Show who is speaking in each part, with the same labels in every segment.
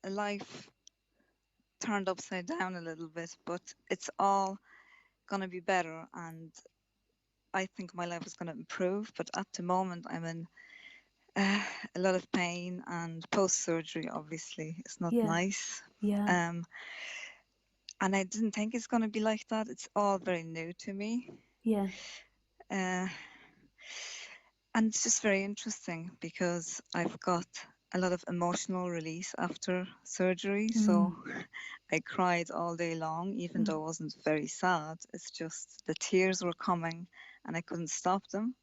Speaker 1: life turned upside down a little bit, but it's all going to be better, and I think my life is going to improve. But at the moment, I'm in a lot of pain, and post-surgery, obviously, it's not
Speaker 2: Yeah.
Speaker 1: nice.
Speaker 2: Yeah.
Speaker 1: Um, and I didn't think it's going to be like that. It's all very new to me.
Speaker 2: Yeah.
Speaker 1: Uh, and it's just very interesting because I've got a lot of emotional release after surgery. So
Speaker 2: Mm.
Speaker 1: I cried all day long, even
Speaker 2: Mm.
Speaker 1: though I wasn't very sad. It's just the tears were coming and I couldn't stop them.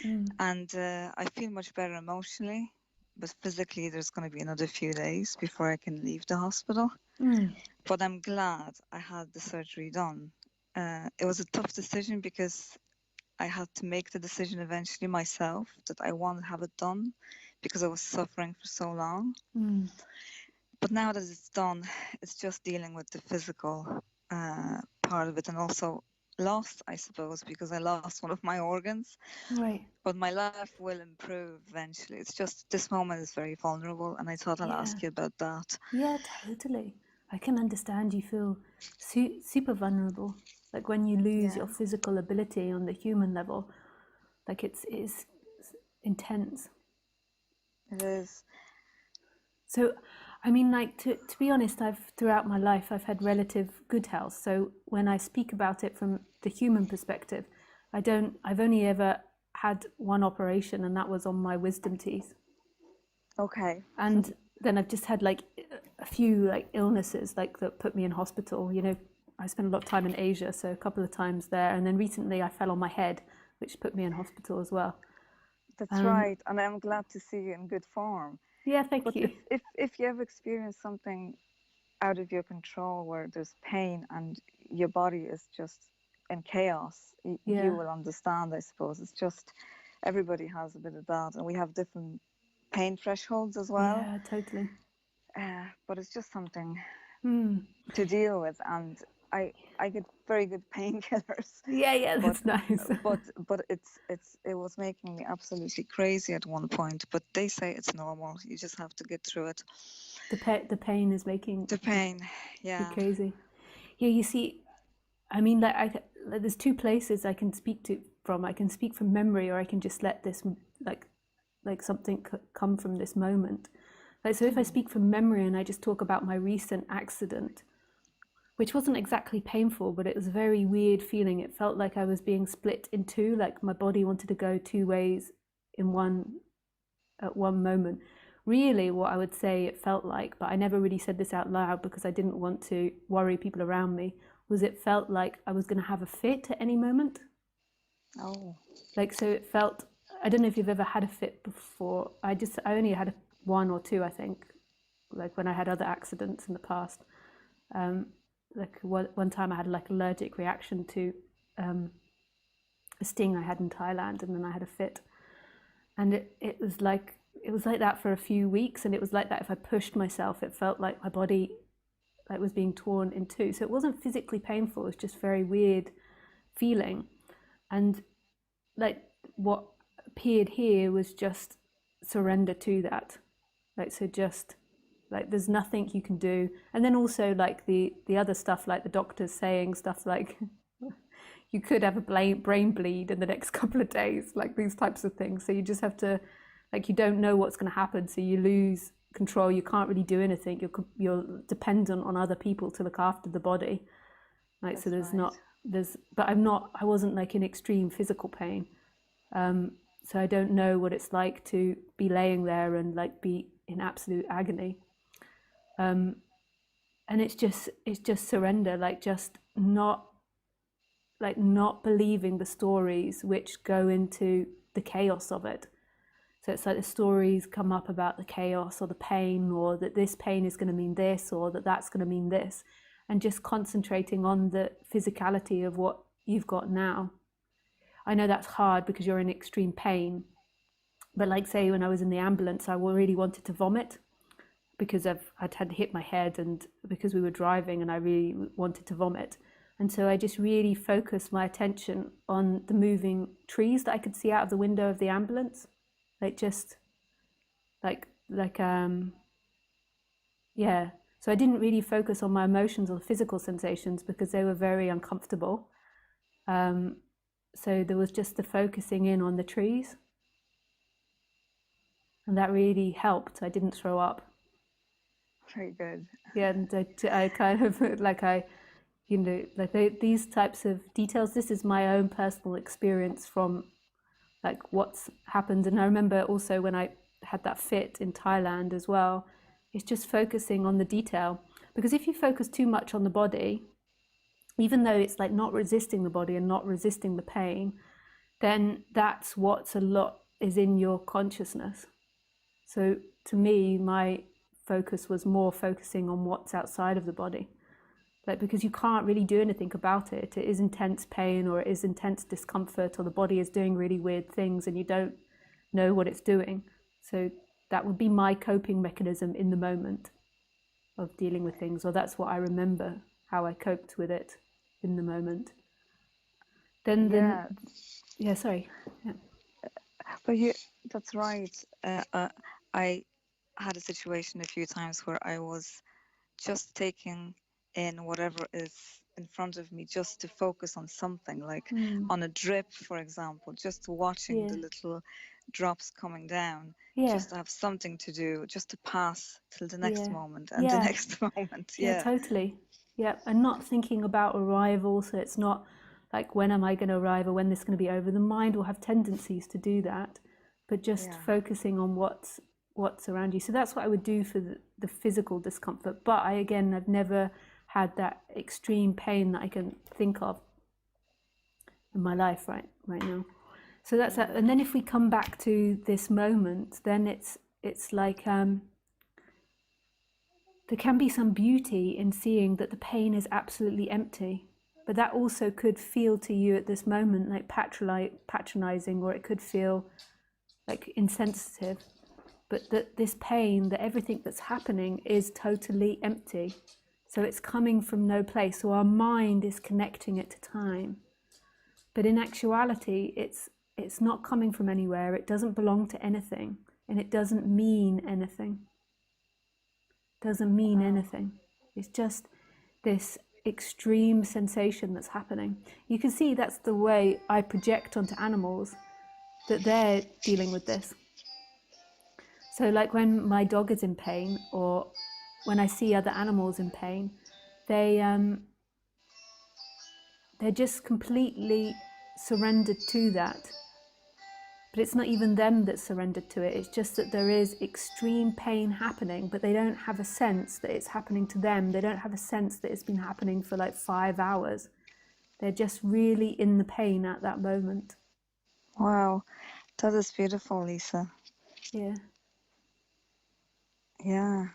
Speaker 2: Mm.
Speaker 1: And I feel much better emotionally. But physically, there's going to be another few days before I can leave the hospital.
Speaker 2: Mm.
Speaker 1: But I'm glad I had the surgery done. It was a tough decision because I had to make the decision eventually myself that I wanted to have it done because I was suffering for so long.
Speaker 2: Mm.
Speaker 1: But now that it's done, it's just dealing with the physical part of it, and also loss, I suppose, because I lost one of my organs.
Speaker 2: Right.
Speaker 1: But my life will improve eventually. It's just this moment is very vulnerable, and I thought I'll
Speaker 2: Yeah.
Speaker 1: ask you about that.
Speaker 2: Yeah, totally. I can understand you feel super vulnerable. Like when you lose
Speaker 1: Yeah,
Speaker 2: your physical ability on the human level, like it's intense.
Speaker 1: it is.
Speaker 2: So, I mean, like to be honest, throughout my life I've had relative good health. So when I speak about it from the human perspective, I've only ever had one operation, and that was on my wisdom teeth.
Speaker 1: Okay.
Speaker 2: And then I've just had like a few like illnesses like that put me in hospital. You know, I spent a lot of time in Asia, so a couple of times there, and then recently I fell on my head, which put me in hospital as well.
Speaker 1: That's
Speaker 2: Um,
Speaker 1: right, and I'm glad to see you in good form.
Speaker 2: yeah, thank
Speaker 1: But
Speaker 2: you.
Speaker 1: if you ever experience something out of your control where there's pain and your body is just in chaos, you
Speaker 2: Yeah,
Speaker 1: will understand, I suppose. It's just everybody has a bit of that, and we have different pain thresholds as well.
Speaker 2: yeah, totally.
Speaker 1: But it's just something
Speaker 2: Hmm.
Speaker 1: to deal with, and I get very good painkillers,
Speaker 2: Yeah, yeah,
Speaker 1: but
Speaker 2: that's nice.
Speaker 1: it was making me absolutely crazy at one point. But they say it's normal. You just have to get through it.
Speaker 2: The pain is making
Speaker 1: The pain,
Speaker 2: you
Speaker 1: yeah.
Speaker 2: crazy. Yeah, you see, I mean, like, there's two places I can speak to from. I can speak from memory, or I can just let this like something come from this moment. Like, so if I speak from memory and I just talk about my recent accident, which wasn't exactly painful, but it was a very weird feeling. It felt like I was being split in two, like my body wanted to go two ways in one at one moment. Really, what I would say it felt like, but I never really said this out loud because I didn't want to worry people around me, was it felt like I was going to have a fit at any moment.
Speaker 1: Oh,
Speaker 2: Like, so it felt, I don't know if you've ever had a fit before. I only had one or two, I think, like when I had other accidents in the past. Um, like one time I had like allergic reaction to um, a sting I had in Thailand, and then I had a fit. And it was like that for a few weeks, and it was like that if I pushed myself, it felt like my body like was being torn in two. So it wasn't physically painful, it was just very weird feeling. And like what appeared here was just surrender to that. Like, so just like there's nothing you can do. And then also like the other stuff, like the doctors saying stuff like you could have a brain bleed in the next couple of days, like these types of things. So you just have to, like, you don't know what's going to happen, so you lose control. You can't really do anything. You're dependent on other people to look after the body. Like, so
Speaker 1: that's
Speaker 2: there's
Speaker 1: right.
Speaker 2: not there's, but I wasn't like in extreme physical pain. So I don't know what it's like to be laying there and like be in absolute agony. And it's just surrender, like not believing the stories which go into the chaos of it. So it's like the stories come up about the chaos or the pain, or that this pain is going to mean this, or that that's going to mean this, and just concentrating on the physicality of what you've got now. I know that's hard because you're in extreme pain, but like say when I was in the ambulance, I really wanted to vomit because I'd had hit my head, and because we were driving, and I really wanted to vomit. And so I just really focused my attention on the moving trees that I could see out of the window of the ambulance, like just like Yeah. So I didn't really focus on my emotions or physical sensations because they were very uncomfortable. So there was just the focusing in on the trees, and that really helped. I didn't throw up.
Speaker 1: Very good.
Speaker 2: Yeah, and I kind of these types of details. This is my own personal experience from like what's happened. And I remember also when I had that fit in Thailand as well, it's just focusing on the detail. Because if you focus too much on the body, even though it's like not resisting the body and not resisting the pain, then that's what's a lot is in your consciousness. So to me, my focus was more focusing on what's outside of the body. Like, because you can't really do anything about it. It is intense pain or it is intense discomfort or the body is doing really weird things and you don't know what it's doing. So that would be my coping mechanism in the moment of dealing with things, or that's what I remember how I coped with it in the moment.
Speaker 1: Yeah,
Speaker 2: Yeah, sorry. Yeah.
Speaker 1: but that's right. I had a situation a few times where I was just taking in whatever is in front of me just to focus on something, like on a drip, for example, just watching
Speaker 2: Yeah.
Speaker 1: the little drops coming down,
Speaker 2: Yeah.
Speaker 1: just to have something to do, just to pass till the next
Speaker 2: Yeah.
Speaker 1: moment and the
Speaker 2: Yeah.
Speaker 1: next moment.
Speaker 2: Yeah,
Speaker 1: Yeah.
Speaker 2: totally. Yeah, and not thinking about arrival. So it's not like when am I going to arrive or when this is going to be over. The mind will have tendencies to do that, but just
Speaker 1: Yeah.
Speaker 2: focusing on what's around you. So that's what I would do for the physical discomfort. But I've never had that extreme pain that I can think of in my life right now. So that's that. And then if we come back to this moment, then it's like there can be some beauty in seeing that the pain is absolutely empty. But that also could feel to you at this moment like patronizing, or it could feel like insensitive. But that this pain, that everything that's happening is totally empty. So it's coming from no place. So our mind is connecting it to time. But in actuality, it's not coming from anywhere. It doesn't belong to anything. And it doesn't mean anything. Doesn't mean anything. It's just this extreme sensation that's happening. You can see that's the way I project onto animals, that they're dealing with this. So like when my dog is in pain, or when I see other animals in pain, they're just completely surrendered to that. But it's not even them that surrendered to it. It's just that there is extreme pain happening, but they don't have a sense that it's happening to them. They don't have a sense that it's been happening for like 5 hours. They're just really in the pain at that moment.
Speaker 1: Wow, that is beautiful, Lisa.
Speaker 2: Yeah.
Speaker 1: Yeah.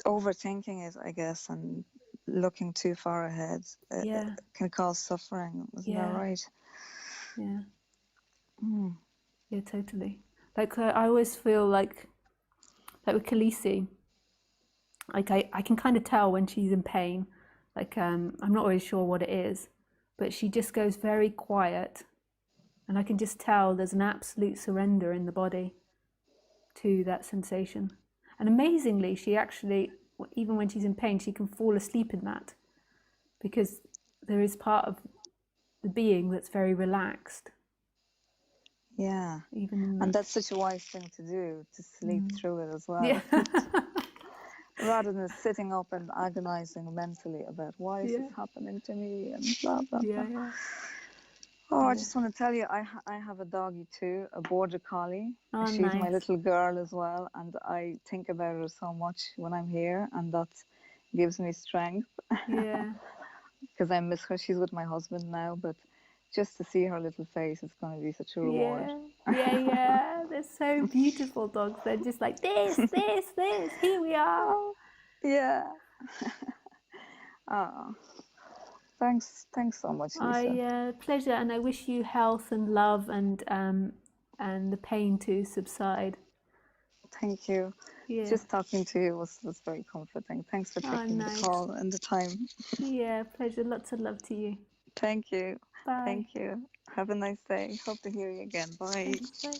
Speaker 1: Overthinking it, I guess, and looking too far ahead
Speaker 2: Yeah.
Speaker 1: can cause suffering. Isn't that
Speaker 2: Yeah.
Speaker 1: right?
Speaker 2: Yeah.
Speaker 1: Mm.
Speaker 2: Yeah, totally. Like I always feel like with Khaleesi, like I can kind of tell when she's in pain. Like I'm not really sure what it is, but she just goes very quiet, and I can just tell there's an absolute surrender in the body to that sensation. And amazingly, she actually, even when she's in pain, she can fall asleep in that, because there is part of the being that's very relaxed.
Speaker 1: Yeah.
Speaker 2: Even in
Speaker 1: And
Speaker 2: that.
Speaker 1: that's such a wise thing to do, to sleep through it as
Speaker 2: Yeah.
Speaker 1: well. Rather than sitting up and agonizing mentally about why is this
Speaker 2: Yeah.
Speaker 1: happening to me and blah, blah,
Speaker 2: Yeah.
Speaker 1: blah.
Speaker 2: Yeah.
Speaker 1: Oh, I
Speaker 2: Yeah.
Speaker 1: just want to tell you, I have a doggy too, a border collie.
Speaker 2: Oh,
Speaker 1: She's my
Speaker 2: nice.
Speaker 1: little girl as well, and I think about her so much when I'm here, and that gives me strength
Speaker 2: Yeah.
Speaker 1: because I miss her. She's with my husband now, but just to see her little face is going to be such a reward.
Speaker 2: Yeah. Yeah. Yeah. They're so beautiful dogs. They're just like this. Here we are.
Speaker 1: Oh, yeah. Oh, thanks so much, Lisa.
Speaker 2: Pleasure, and I wish you health and love and the pain to subside.
Speaker 1: Thank you.
Speaker 2: Yeah.
Speaker 1: Just talking to you was very comforting. Thanks for
Speaker 2: Oh,
Speaker 1: taking the
Speaker 2: nice.
Speaker 1: call and the time.
Speaker 2: Yeah, pleasure. Lots of love to you.
Speaker 1: Thank you.
Speaker 2: Bye.
Speaker 1: Thank you. Have a nice day. Hope to hear you again. Bye.
Speaker 2: Thanks. Bye.